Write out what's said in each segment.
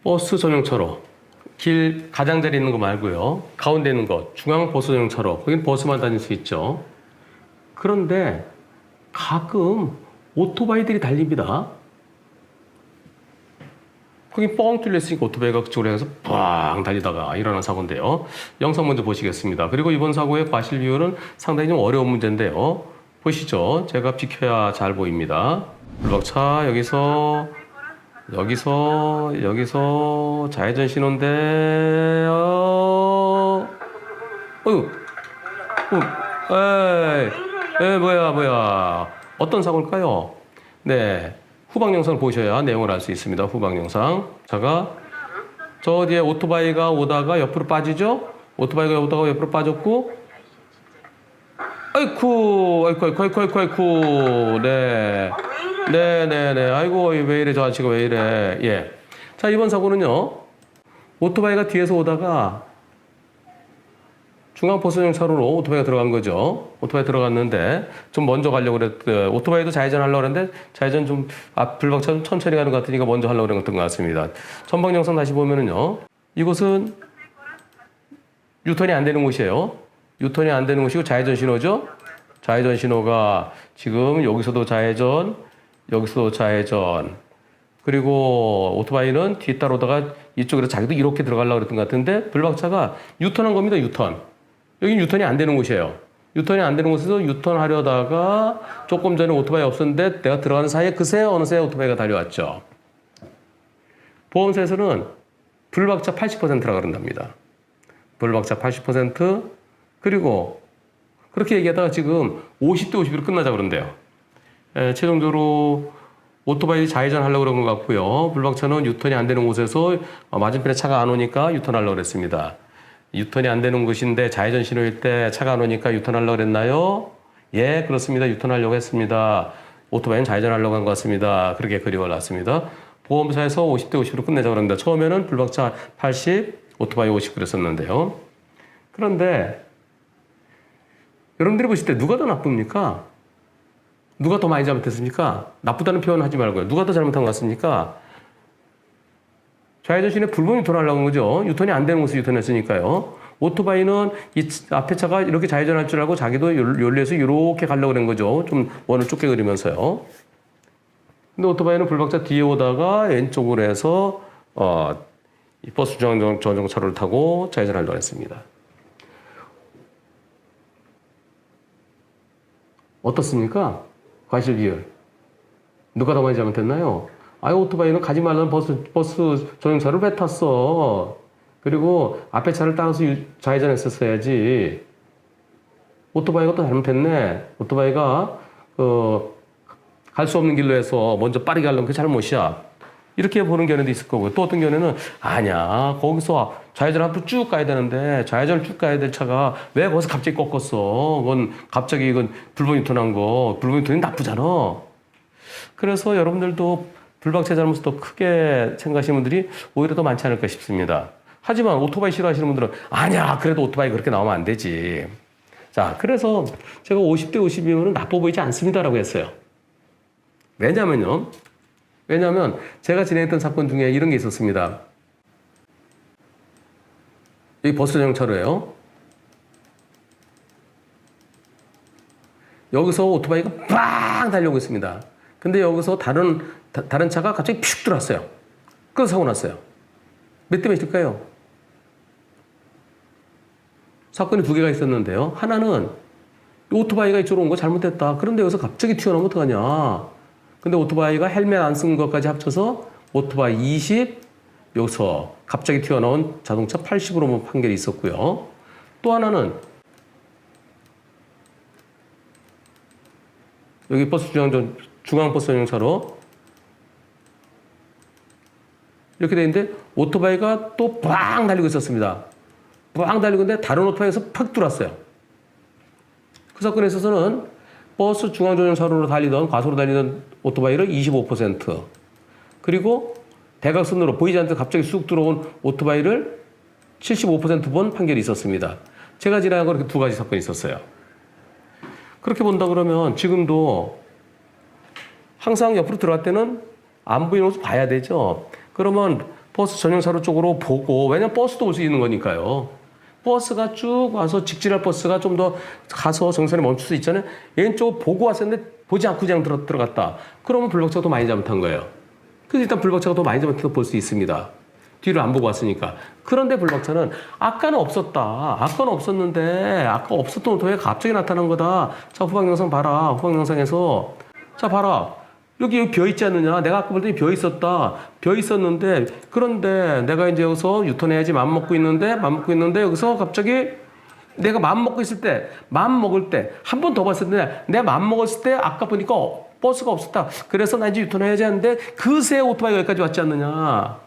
버스 전용차로 길 가장자리 있는 거 말고요. 가운데 있는 것, 중앙 버스 전용차로. 거긴 버스만 다닐 수 있죠. 그런데 가끔 오토바이들이 달립니다. 거기 뻥 뚫려 있으니까 오토바이가 그쪽으로 해서 뻥 달리다가 일어난 사고인데요. 영상 먼저 보시겠습니다. 그리고 이번 사고의 과실 비율은 상당히 좀 어려운 문제인데요. 보시죠. 제가 비켜야 잘 보입니다. 블럭차 여기서 좌회전 신호인데 뭐야 어떤 사고일까요? 네, 후방 영상을 보셔야 내용을 알 수 있습니다. 후방 영상. 자가 저 뒤에 오토바이가 오다가 옆으로 빠지죠? 오토바이가 오다가 옆으로 빠졌고 아이쿠 네 아이고 왜 이래 저 아저씨가 왜 이래. 예. 자, 이번 사고는요, 오토바이가 뒤에서 오다가 중앙 버스용 차로로 오토바이가 들어간 거죠. 오토바이 들어갔는데 좀 먼저 가려고 그랬. 오토바이도 좌회전 하려고 그랬는데 좌회전 좀 불박차 좀 천천히 가는 것 같으니까 먼저 하려고 그랬던 것 같습니다. 전방 영상 다시 보면은요, 이곳은 유턴이 안 되는 곳이에요. 유턴이 안 되는 곳이고 좌회전 신호죠. 좌회전 신호가 지금 여기서도 좌회전, 여기서도 좌회전. 그리고 오토바이는 뒤따라오다가 이쪽으로 자기도 이렇게 들어가려고 그랬던 것 같은데 불박차가 유턴한 겁니다. 유턴. 여긴 유턴이 안 되는 곳이에요. 유턴이 안 되는 곳에서 유턴하려다가 조금 전에 오토바이 없었는데 내가 들어가는 사이에 그새 어느새 오토바이가 달려왔죠. 보험사에서는 불박차 80%라 그런답니다. 불박차 80%. 그리고 그렇게 얘기하다가 지금 50대 50으로 끝나자 그런대요. 최종적으로 오토바이 좌회전 하려고 그런 것 같고요. 불박차는 유턴이 안 되는 곳에서 맞은편에 차가 안 오니까 유턴하려고 그랬습니다. 유턴이 안 되는 곳인데 좌회전 신호일 때 차가 안 오니까 유턴하려고 그랬나요? 예, 그렇습니다. 유턴하려고 했습니다. 오토바이는 좌회전하려고 한 것 같습니다. 그렇게 그림을 놨습니다. 보험사에서 50대 50으로 끝내자고 그럽니다. 처음에는 불박차 80, 오토바이 50 그랬었는데요. 그런데 여러분들이 보실 때 누가 더 나쁩니까? 누가 더 많이 잘못했습니까? 나쁘다는 표현 하지 말고요. 누가 더 잘못한 것 같습니까? 좌회전 신호에 불법 유턴하려고 한 거죠. 유턴이 안 되는 곳에 유턴했으니까요. 오토바이는 이 앞에 차가 이렇게 좌회전할 줄 알고 자기도 연료에서 이렇게 가려고 그런 거죠. 좀 원을 좁게 그리면서요. 근데 오토바이는 불박차 뒤에 오다가 왼쪽으로 해서 이 버스 전용차로를 타고 좌회전하려고 했습니다. 어떻습니까? 과실 비율. 누가 더 많이 잘못했나요? 아유, 오토바이는 가지 말라는 버스 전용차를 왜 탔어? 그리고 앞에 차를 따라서 좌회전했었어야지. 오토바이가 또 잘못했네. 오토바이가 갈 수 없는 길로 해서 먼저 빠르게 가려면 그게 잘못이야. 이렇게 보는 견해도 있을 거고, 또 어떤 견해는 아니야, 거기서 좌회전 앞으로 쭉 가야 되는데 좌회전을 쭉 가야 될 차가 왜 거기서 갑자기 꺾었어? 그건 갑자기 이건 불법 유턴한 거, 불법 유턴이 나쁘잖아. 그래서 여러분들도 불박차 잘못을 더 크게 생각하시는 분들이 오히려 더 많지 않을까 싶습니다. 하지만 오토바이 싫어하시는 분들은 아니야, 그래도 오토바이 그렇게 나오면 안 되지. 자, 그래서 제가 50대 50이면 나빠 보이지 않습니다라고 했어요. 왜냐면 제가 진행했던 사건 중에 이런 게 있었습니다. 여기 버스 전용차로예요. 여기서 오토바이가 빵 달려오고 있습니다. 근데 여기서 다른 차가 갑자기 픽 들어왔어요. 그래서 사고 났어요. 몇 대 몇일까요? 사건이 두 개가 있었는데요. 하나는 오토바이가 이쪽으로 온 거 잘못됐다. 그런데 여기서 갑자기 튀어나오면 어떡하냐. 근데 오토바이가 헬멧 안 쓴 것까지 합쳐서 오토바이 20, 여기서 갑자기 튀어나온 자동차 80으로 판결이 있었고요. 또 하나는 여기 중앙 버스 전용차로 이렇게 돼 있는데 오토바이가 또 빵 달리고 있었습니다. 빵 달리고 있는데 다른 오토바이에서 팍 들어왔어요. 그 사건에 있어서는 버스 중앙전용차로로 달리던 과속으로 달리던 오토바이를 25%, 그리고 대각선으로 보이지 않는데 갑자기 쑥 들어온 오토바이를 75% 판결이 있었습니다. 제가 지나간 거 이렇게 두 가지 사건이 있었어요. 그렇게 본다 그러면 지금도 항상 옆으로 들어갈 때는 안 보이는 곳을 봐야 되죠. 그러면 버스 전용차로 쪽으로 보고, 왜냐면 버스도 올 수 있는 거니까요. 버스가 쭉 와서 직진할 버스가 좀 더 가서 정선에 멈출 수 있잖아요. 왼쪽 보고 왔었는데 보지 않고 그냥 들어갔다. 그러면 불박차가 더 많이 잘못한 거예요. 그래서 일단 불박차가 더 많이 잘못해서 볼 수 있습니다. 뒤를 안 보고 왔으니까. 그런데 불박차는 아까는 없었다. 아까는 없었는데 아까 없었던 오토바이가 갑자기 나타난 거다. 자, 후방 영상 봐라. 후방 영상에서 자, 봐라. 여기 비어 있지 않느냐? 내가 아까 볼 때는 비어 있었다. 비어 있었는데 그런데 내가 이제 여기서 유턴해야지 마음 먹고 있는데 여기서 갑자기 내가 마음 먹고 있을 때, 마음 먹을 때 한 번 더 봤었는데 내가 마음 먹었을 때 아까 보니까 버스가 없었다. 그래서 나 이제 유턴해야지 하는데 그새 오토바이가 여기까지 왔지 않느냐?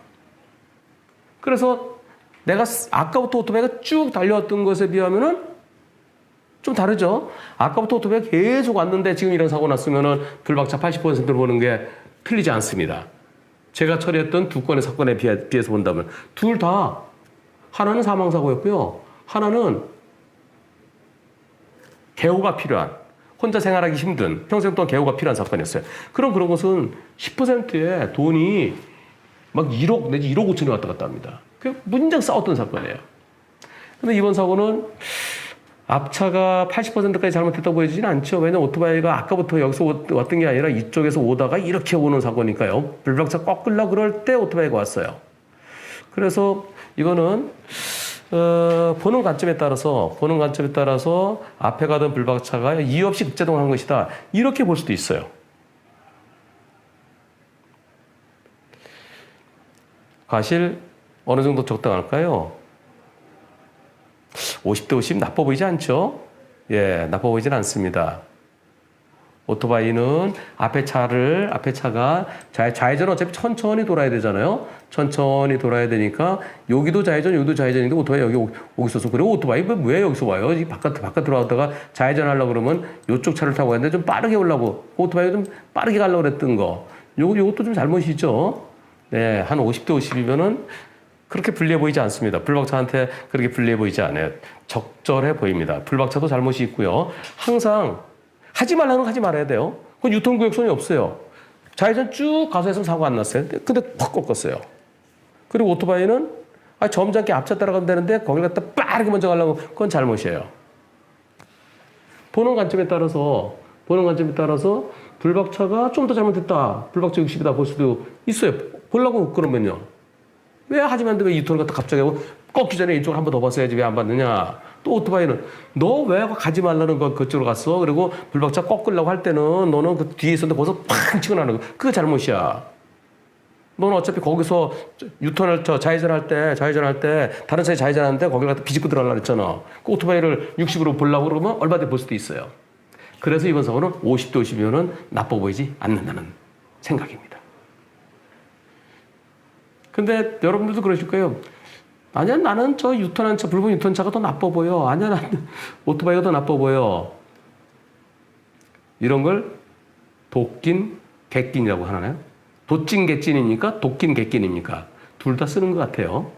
그래서 내가 아까부터 오토바이가 쭉 달려왔던 것에 비하면은 좀 다르죠. 아까부터 오토바이가 계속 왔는데 지금 이런 사고 났으면은 불박차 80%를 보는 게 틀리지 않습니다. 제가 처리했던 두 건의 사건에 비해서 본다면 둘 다 하나는 사망사고였고요. 하나는 개호가 필요한, 혼자 생활하기 힘든, 평생 동안 개호가 필요한 사건이었어요. 그런 것은 10%의 돈이 막 1억 내지 1억 5천이 왔다 갔다 합니다. 그 문장 싸웠던 사건이에요. 근데 이번 사고는 앞차가 80%까지 잘못했다고 보여지진 않죠. 왜냐면 오토바이가 아까부터 여기서 왔던 게 아니라 이쪽에서 오다가 이렇게 오는 사고니까요. 불박차 꺾으려고 그럴 때 오토바이가 왔어요. 그래서 이거는 보는 관점에 따라서 앞에 가던 불박차가 이유 없이 급제동을 한 것이다. 이렇게 볼 수도 있어요. 과실 어느 정도 적당할까요? 50대 50 나빠 보이지 않죠? 예, 나빠 보이진 않습니다. 오토바이는 앞에 차가 좌회전은 어차피 천천히 돌아야 되잖아요. 천천히 돌아야 되니까 여기도 좌회전인데 오토바이 여기 오고 있어서 그리고 오토바이 왜 여기서 와요? 바깥으로 왔다가 좌회전하려고 그러면 이쪽 차를 타고 갔는데 좀 빠르게 오려고 오토바이가 좀 빠르게 가려고 그랬던 거. 요것도 좀 잘못이죠. 네, 한 50대 50이면은 그렇게 불리해 보이지 않습니다. 불박차한테 그렇게 불리해 보이지 않아요. 적절해 보입니다. 불박차도 잘못이 있고요. 항상 하지 말라는 건 하지 말아야 돼요. 그건 유턴구역선이 없어요. 좌회전 쭉 가서 했으면 사고 안 났어요. 근데 팍 꺾었어요. 그리고 오토바이는 점잖게 앞차 따라가면 되는데 거길 갖다 빠르게 먼저 가려고 그건 잘못이에요. 보는 관점에 따라서 불박차가 좀 더 잘못했다. 불박차 60이다 볼 수도 있어요. 보려고 그러면요. 왜 하지만 왜 유턴을 갖다 갑자기 하고 꺾기 전에 이쪽을 한 번 더 봤어야지 왜 안 봤느냐. 또 오토바이는 너 왜 가지 말라는 거 그쪽으로 갔어. 그리고 불박차 꺾으려고 할 때는 너는 그 뒤에 있었는데 벌써 팡 치고 나는 거. 그거 잘못이야. 너는 어차피 거기서 유턴을 좌회전할 때 다른 차에 좌회전하는데 거기를 갖다 비집고 들어가려고 했잖아. 그 오토바이를 60으로 보려고 그러면 얼마든지 볼 수도 있어요. 그래서 이번 사고는 50대 50이면 나빠 보이지 않는다는 생각입니다. 근데 여러분들도 그러실 거예요. 아니야, 나는 저 유턴한 차, 붉은 유턴차가 더 나빠 보여. 아니야, 나는 오토바이가 더 나빠 보여. 이런 걸 도낀, 객낀이라고 하나요? 도찐, 객찐입니까? 도낀, 객낀입니까? 둘 다 쓰는 것 같아요.